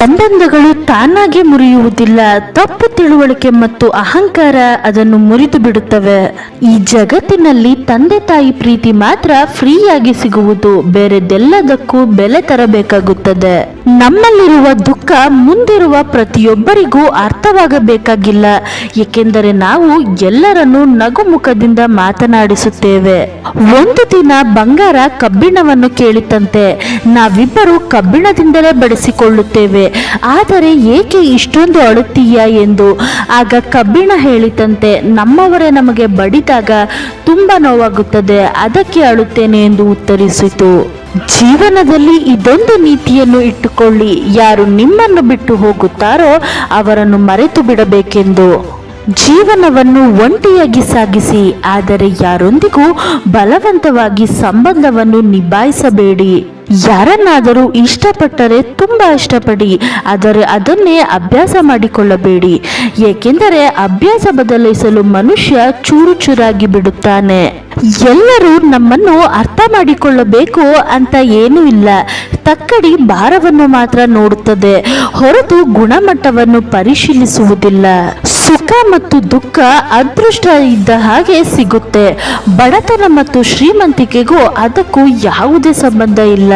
ಸಂಬಂಧಗಳು ತಾನಾಗೆ ಮುರಿಯುವುದಿಲ್ಲ, ತಪ್ಪು ತಿಳುವಳಿಕೆ ಮತ್ತು ಅಹಂಕಾರ ಅದನ್ನು ಮುರಿದು ಬಿಡುತ್ತವೆ. ಈ ಜಗತ್ತಿನಲ್ಲಿ ತಂದೆ ತಾಯಿ ಪ್ರೀತಿ ಮಾತ್ರ ಫ್ರೀಯಾಗಿ ಸಿಗುವುದು, ಬೇರೆದೆಲ್ಲದಕ್ಕೂ ಬೆಲೆ ತರಬೇಕಾಗುತ್ತದೆ. ನಮ್ಮಲ್ಲಿರುವ ದುಃಖ ಮುಂದಿರುವ ಪ್ರತಿಯೊಬ್ಬರಿಗೂ ಅರ್ಥವಾಗಬೇಕಾಗಿಲ್ಲ, ಏಕೆಂದರೆ ನಾವು ಎಲ್ಲರನ್ನೂ ನಗುಮುಖದಿಂದ ಮಾತನಾಡಿಸುತ್ತೇವೆ. ಒಂದು ದಿನ ಬಂಗಾರ ಕಬ್ಬಿಣವನ್ನು ಕೇಳಿತಂತೆ, ನಾವಿಬ್ಬರು ಕಬ್ಬಿಣದಿಂದಲೇ ಬಡಿಸಿಕೊಳ್ಳುತ್ತೇವೆ, ಆದರೆ ಏಕೆ ಇಷ್ಟೊಂದು ಅಳುತ್ತೀಯ ಎಂದು. ಆಗ ಕಬ್ಬಿಣ ಹೇಳಿತಂತೆ, ನಮ್ಮವರೇ ನಮಗೆ ಬಡಿದಾಗ ತುಂಬಾ ನೋವಾಗುತ್ತದೆ, ಅದಕ್ಕೆ ಅಳುತ್ತೇನೆ ಎಂದು ಉತ್ತರಿಸಿತು. ಜೀವನದಲ್ಲಿ ಇದೊಂದು ನೀತಿಯನ್ನು ಇಟ್ಟುಕೊಳ್ಳಿ, ಯಾರು ನಿಮ್ಮನ್ನು ಬಿಟ್ಟು ಹೋಗುತ್ತಾರೋ ಅವರನ್ನು ಮರೆತು ಬಿಡಬೇಕೆಂದು. ಜೀವನವನ್ನು ಒಂಟಿಯಾಗಿ ಸಾಗಿಸಿ, ಆದರೆ ಯಾರೊಂದಿಗೂ ಬಲವಂತವಾಗಿ ಸಂಬಂಧವನ್ನು ನಿಭಾಯಿಸಬೇಡಿ. ಯಾರನ್ನಾದರೂ ಇಷ್ಟಪಟ್ಟರೆ ತುಂಬಾ ಇಷ್ಟಪಡಿ, ಆದರೆ ಅದನ್ನೇ ಅಭ್ಯಾಸ ಮಾಡಿಕೊಳ್ಳಬೇಡಿ, ಏಕೆಂದರೆ ಅಭ್ಯಾಸ ಬದಲಿಸಲು ಮನುಷ್ಯ ಚೂರು ಚೂರಾಗಿ ಬಿಡುತ್ತಾನೆ. ಎಲ್ಲರೂ ನಮ್ಮನ್ನು ಅರ್ಥ ಮಾಡಿಕೊಳ್ಳಬೇಕು ಅಂತ ಏನೂ ಇಲ್ಲ, ತಕ್ಕಡಿ ಭಾರವನ್ನು ಮಾತ್ರ ನೋಡುತ್ತದೆ ಹೊರತು ಗುಣಮಟ್ಟವನ್ನು ಪರಿಶೀಲಿಸುವುದಿಲ್ಲ. ಸುಖ ಮತ್ತು ದುಃಖ ಅದೃಷ್ಟ ಇದ್ದ ಹಾಗೆ ಸಿಗುತ್ತೆ, ಬಡತನ ಮತ್ತು ಶ್ರೀಮಂತಿಕೆಗೂ ಅದಕ್ಕೂ ಯಾವುದೇ ಸಂಬಂಧ ಇಲ್ಲ.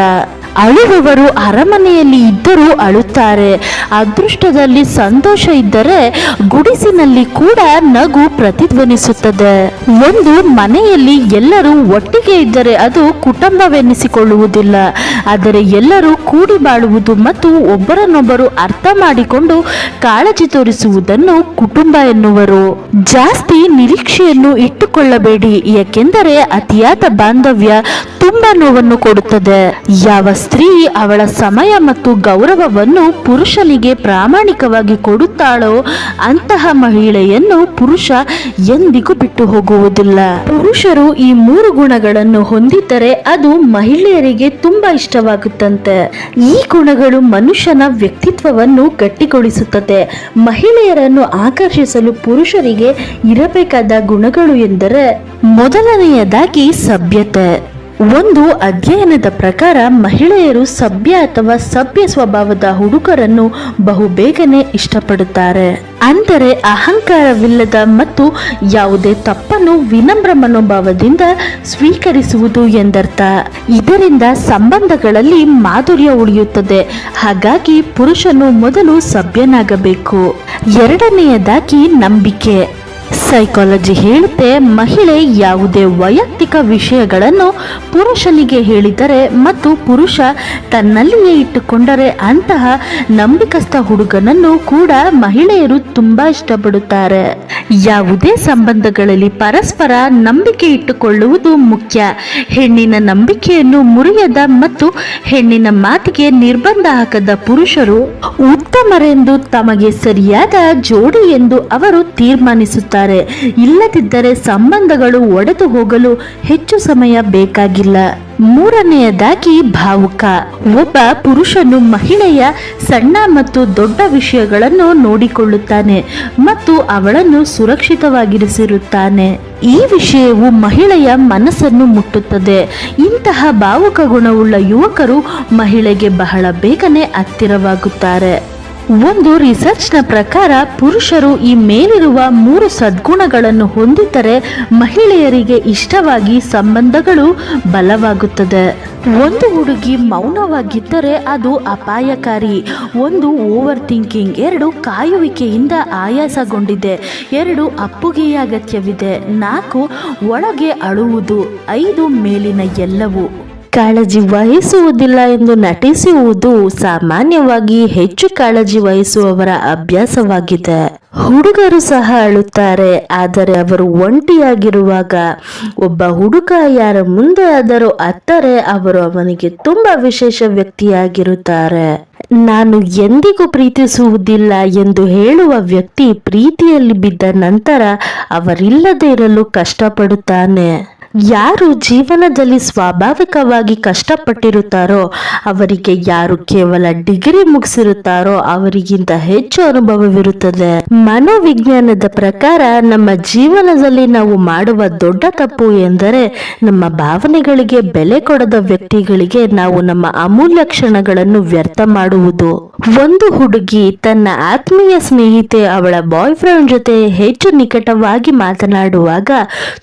ಅಳುವವರು ಅರಮನೆಯಲ್ಲಿ ಇದ್ದರೂ ಅಳುತ್ತಾರೆ, ಅದೃಷ್ಟದಲ್ಲಿ ಸಂತೋಷ ಇದ್ದರೆ ಗುಡಿಸಿನಲ್ಲಿ ಕೂಡ ನಗು ಪ್ರತಿಧ್ವನಿಸುತ್ತದೆ. ಒಂದು ಮನೆಯಲ್ಲಿ ಎಲ್ಲರೂ ಒಟ್ಟಿಗೆ ಇದ್ದರೆ ಅದು ಕುಟುಂಬವೆನಿಸಿಕೊಳ್ಳುವುದಿಲ್ಲ, ಆದರೆ ಎಲ್ಲರೂ ಕೂಡಿ ಬಾಳುವುದು ಮತ್ತು ಒಬ್ಬರನ್ನೊಬ್ಬರು ಅರ್ಥ ಮಾಡಿಕೊಂಡು ಕಾಳಜಿ ತೋರಿಸುವುದನ್ನು ಕುಟುಂಬ ಎನ್ನುವರು. ಜಾಸ್ತಿ ನಿರೀಕ್ಷೆಯನ್ನು ಇಟ್ಟುಕೊಳ್ಳಬೇಡಿ, ಏಕೆಂದರೆ ಅತಿಯಾದ ಬಾಂಧವ್ಯ ತುಂಬಾ ನೋವನ್ನು ಕೊಡುತ್ತದೆ. ಯಾವ ಸ್ತ್ರೀ ಅವಳ ಸಮಯ ಮತ್ತು ಗೌರವವನ್ನು ಪುರುಷನಿಗೆ ಪ್ರಾಮಾಣಿಕವಾಗಿ ಕೊಡುತ್ತಾಳೋ ಅಂತಹ ಮಹಿಳೆಯನ್ನು ಪುರುಷ ಎಂದಿಗೂ ಬಿಟ್ಟು ಹೋಗುವುದಿಲ್ಲ. ಪುರುಷರು ಈ 3 ಗುಣಗಳನ್ನು ಹೊಂದಿದ್ದರೆ ಅದು ಮಹಿಳೆಯರಿಗೆ ತುಂಬಾ ಇಷ್ಟವಾಗುತ್ತಂತೆ. ಈ ಗುಣಗಳು ಮನುಷ್ಯನ ವ್ಯಕ್ತಿತ್ವವನ್ನು ಗಟ್ಟಿಗೊಳಿಸುತ್ತದೆ. ಮಹಿಳೆಯರನ್ನು ಆಕರ್ಷಿಸಲು ಪುರುಷರಿಗೆ ಇರಬೇಕಾದ ಗುಣಗಳು ಎಂದರೆ, ಮೊದಲನೆಯದಾಗಿ ಸಭ್ಯತೆ. ಒಂದು ಅಧ್ಯಯನದ ಪ್ರಕಾರ ಮಹಿಳೆಯರು ಸಭ್ಯ ಅಥವಾ ಸಭ್ಯ ಸ್ವಭಾವದ ಹುಡುಗರನ್ನು ಬಹುಬೇಗನೆ ಇಷ್ಟಪಡುತ್ತಾರೆ. ಅಂದರೆ ಅಹಂಕಾರವಿಲ್ಲದ ಮತ್ತು ಯಾವುದೇ ತಪ್ಪನ್ನು ವಿನಮ್ರ ಮನೋಭಾವದಿಂದ ಸ್ವೀಕರಿಸುವುದು ಎಂದರ್ಥ. ಇದರಿಂದ ಸಂಬಂಧಗಳಲ್ಲಿ ಮಾಧುರ್ಯ ಉಳಿಯುತ್ತದೆ. ಹಾಗಾಗಿ ಪುರುಷನು ಮೊದಲು ಸಭ್ಯನಾಗಬೇಕು. ಎರಡನೆಯದಾಗಿ ನಂಬಿಕೆ. ಸೈಕಾಲಜಿ ಹೇಳುತ್ತೆ, ಮಹಿಳೆ ಯಾವುದೇ ವೈಯಕ್ತಿಕ ವಿಷಯಗಳನ್ನು ಪುರುಷನಿಗೆ ಹೇಳಿದರೆ ಮತ್ತು ಪುರುಷ ತನ್ನಲ್ಲಿಯೇ ಇಟ್ಟುಕೊಂಡರೆ ಅಂತಹ ನಂಬಿಕಸ್ಥ ಹುಡುಗನನ್ನು ಕೂಡ ಮಹಿಳೆಯರು ತುಂಬಾ ಇಷ್ಟಪಡುತ್ತಾರೆ. ಯಾವುದೇ ಸಂಬಂಧಗಳಲ್ಲಿ ಪರಸ್ಪರ ನಂಬಿಕೆ ಇಟ್ಟುಕೊಳ್ಳುವುದು ಮುಖ್ಯ. ಹೆಣ್ಣಿನ ನಂಬಿಕೆಯನ್ನು ಮುರಿಯದ ಮತ್ತು ಹೆಣ್ಣಿನ ಮಾತಿಗೆ ನಿರ್ಬಂಧ ಹಾಕದ ಪುರುಷರು ಉತ್ತಮರೆಂದು, ತಮಗೆ ಸರಿಯಾದ ಜೋಡಿ ಎಂದು ಅವರು ತೀರ್ಮಾನಿಸುತ್ತಾರೆ. ಇಲ್ಲದಿದ್ದರೆ ಸಂಬಂಧಗಳು ಒಡೆದು ಹೋಗಲು ಹೆಚ್ಚು ಸಮಯ ಬೇಕಾಗಿಲ್ಲ. ಮೂರನೆಯದಾಗಿ ಭಾವುಕ. ಒಬ್ಬ ಪುರುಷನು ಮಹಿಳೆಯ ಸಣ್ಣ ಮತ್ತು ದೊಡ್ಡ ವಿಷಯಗಳನ್ನು ನೋಡಿಕೊಳ್ಳುತ್ತಾನೆ ಮತ್ತು ಅವಳನ್ನು ಸುರಕ್ಷಿತವಾಗಿರಿಸಿರುತ್ತಾನೆ. ಈ ವಿಷಯವು ಮಹಿಳೆಯ ಮನಸ್ಸನ್ನು ಮುಟ್ಟುತ್ತದೆ. ಇಂತಹ ಭಾವುಕ ಗುಣವುಳ್ಳ ಯುವಕರು ಮಹಿಳೆಗೆ ಬಹಳ ಬೇಗನೆ ಹತ್ತಿರವಾಗುತ್ತಾರೆ. ಒಂದು ರಿಸರ್ಚ್ನ ಪ್ರಕಾರ ಪುರುಷರು ಈ ಮೇಲಿರುವ 3 ಸದ್ಗುಣಗಳನ್ನು ಹೊಂದಿದ್ದರೆ ಮಹಿಳೆಯರಿಗೆ ಇಷ್ಟವಾಗಿ ಸಂಬಂಧಗಳು ಬಲವಾಗುತ್ತದೆ. ಒಂದು ಹುಡುಗಿ ಮೌನವಾಗಿದ್ದರೆ ಅದು ಅಪಾಯಕಾರಿ. 1 ಓವರ್ ಥಿಂಕಿಂಗ್, 2 ಕಾಯುವಿಕೆಯಿಂದ ಆಯಾಸಗೊಂಡಿದೆ, 2 ಅಪ್ಪುಗೆಯ ಅಗತ್ಯವಿದೆ, 4 ಒಳಗೆ ಅಳುವುದು, 5 ಮೇಲಿನ ಎಲ್ಲವೂ. ಕಾಳಜಿ ವಹಿಸುವುದಿಲ್ಲ ಎಂದು ನಟಿಸುವುದು ಸಾಮಾನ್ಯವಾಗಿ ಹೆಚ್ಚು ಕಾಳಜಿ ವಹಿಸುವವರ ಅಭ್ಯಾಸವಾಗಿದೆ. ಹುಡುಗರು ಸಹ ಅಳುತ್ತಾರೆ, ಆದರೆ ಅವರು ಒಂಟಿಯಾಗಿರುವಾಗ. ಒಬ್ಬ ಹುಡುಗ ಯಾರ ಮುಂದೆ ಆದರೂ ಅತ್ತರೆ ಅವರು ಅವನಿಗೆ ತುಂಬಾ ವಿಶೇಷ ವ್ಯಕ್ತಿಯಾಗಿರುತ್ತಾರೆ. ನಾನು ಎಂದಿಗೂ ಪ್ರೀತಿಸುವುದಿಲ್ಲ ಎಂದು ಹೇಳುವ ವ್ಯಕ್ತಿ ಪ್ರೀತಿಯಲ್ಲಿ ಬಿದ್ದ ನಂತರ ಅವರಿಲ್ಲದೆ ಇರಲು ಕಷ್ಟಪಡುತ್ತಾನೆ. ಯಾರು ಜೀವನದಲ್ಲಿ ಸ್ವಾಭಾವಿಕವಾಗಿ ಕಷ್ಟಪಟ್ಟಿರುತ್ತಾರೋ ಅವರಿಗೆ, ಯಾರು ಕೇವಲ ಡಿಗ್ರಿ ಮುಗಿಸಿರುತ್ತಾರೋ ಅವರಿಗಿಂತ ಹೆಚ್ಚು ಅನುಭವವಿರುತ್ತದೆ. ಮನೋವಿಜ್ಞಾನದ ಪ್ರಕಾರ ನಮ್ಮ ಜೀವನದಲ್ಲಿ ನಾವು ಮಾಡುವ ದೊಡ್ಡ ತಪ್ಪು ಎಂದರೆ ನಮ್ಮ ಭಾವನೆಗಳಿಗೆ ಬೆಲೆ ಕೊಡದ ವ್ಯಕ್ತಿಗಳಿಗೆ ನಾವು ನಮ್ಮ ಅಮೂಲ್ಯ ಕ್ಷಣಗಳನ್ನು ವ್ಯರ್ಥ ಮಾಡುವುದು. ಒಂದು ಹುಡುಗಿ ತನ್ನ ಆತ್ಮೀಯ ಸ್ನೇಹಿತೆ ಅವಳ ಬಾಯ್ ಫ್ರೆಂಡ್ ಜೊತೆ ಹೆಚ್ಚು ನಿಕಟವಾಗಿ ಮಾತನಾಡುವಾಗ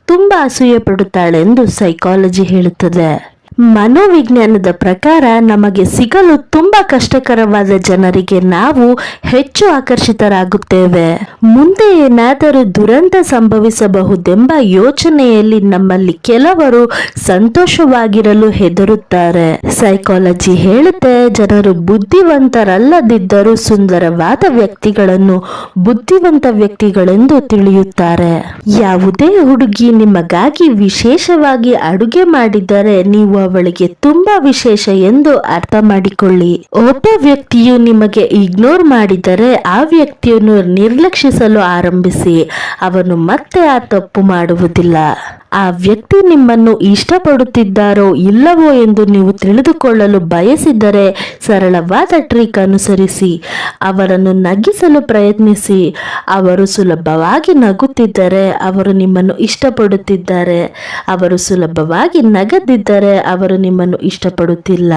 ತುಂಬಾ ಅಸೂಯೆ ಪಡುತ್ತಾಳೆಂದು ಸೈಕಾಲಜಿ ಹೇಳುತ್ತದೆ. ಮನೋವಿಜ್ಞಾನದ ಪ್ರಕಾರ ನಮಗೆ ಸಿಗಲು ತುಂಬಾ ಕಷ್ಟಕರವಾದ ಜನರಿಗೆ ನಾವು ಹೆಚ್ಚು ಆಕರ್ಷಿತರಾಗುತ್ತೇವೆ. ಮುಂದೆ ಏನಾದರೂ ದುರಂತ ಸಂಭವಿಸಬಹುದೆಂಬ ಯೋಚನೆಯಲ್ಲಿ ನಮ್ಮಲ್ಲಿ ಕೆಲವರು ಸಂತೋಷವಾಗಿರಲು ಹೆದರುತ್ತಾರೆ. ಸೈಕಾಲಜಿ ಹೇಳುತ್ತೆ, ಜನರು ಬುದ್ಧಿವಂತರಲ್ಲದಿದ್ದರೂ ಸುಂದರವಾದ ವ್ಯಕ್ತಿಗಳನ್ನು ಬುದ್ಧಿವಂತ ವ್ಯಕ್ತಿಗಳೆಂದು ತಿಳಿಯುತ್ತಾರೆ. ಯಾವುದೇ ಹುಡುಗಿ ನಿಮಗಾಗಿ ವಿಶೇಷವಾಗಿ ಅಡುಗೆ ಮಾಡಿದರೆ ನೀವು ಅವಳಿಗೆ ತುಂಬಾ ವಿಶೇಷ ಎಂದು ಅರ್ಥ ಮಾಡಿಕೊಳ್ಳಿ. ಒಬ್ಬ ವ್ಯಕ್ತಿಯು ನಿಮಗೆ ಇಗ್ನೋರ್ ಮಾಡಿದರೆ ಆ ವ್ಯಕ್ತಿಯನ್ನು ನಿರ್ಲಕ್ಷಿಸಲು ಆರಂಭಿಸಿ. ಅವನು ಮತ್ತೆ ಆ ತಪ್ಪು ಮಾಡುವುದಿಲ್ಲ. ಆ ವ್ಯಕ್ತಿ ನಿಮ್ಮನ್ನು ಇಷ್ಟಪಡುತ್ತಿದ್ದಾರೋ ಇಲ್ಲವೋ ಎಂದು ನೀವು ತಿಳಿದುಕೊಳ್ಳಲು ಬಯಸಿದರೆ ಸರಳವಾದ ಟ್ರಿಕ್ ಅನುಸರಿಸಿ. ಅವರನ್ನು ನಗಿಸಲು ಪ್ರಯತ್ನಿಸಿ. ಅವರು ಸುಲಭವಾಗಿ ನಗುತ್ತಿದ್ದರೆ ಅವರು ನಿಮ್ಮನ್ನು ಇಷ್ಟಪಡುತ್ತಿದ್ದಾರೆ. ಅವರು ಸುಲಭವಾಗಿ ನಗದಿದ್ದರೆ ಅವರು ನಿಮ್ಮನ್ನು ಇಷ್ಟಪಡುತ್ತಿಲ್ಲ.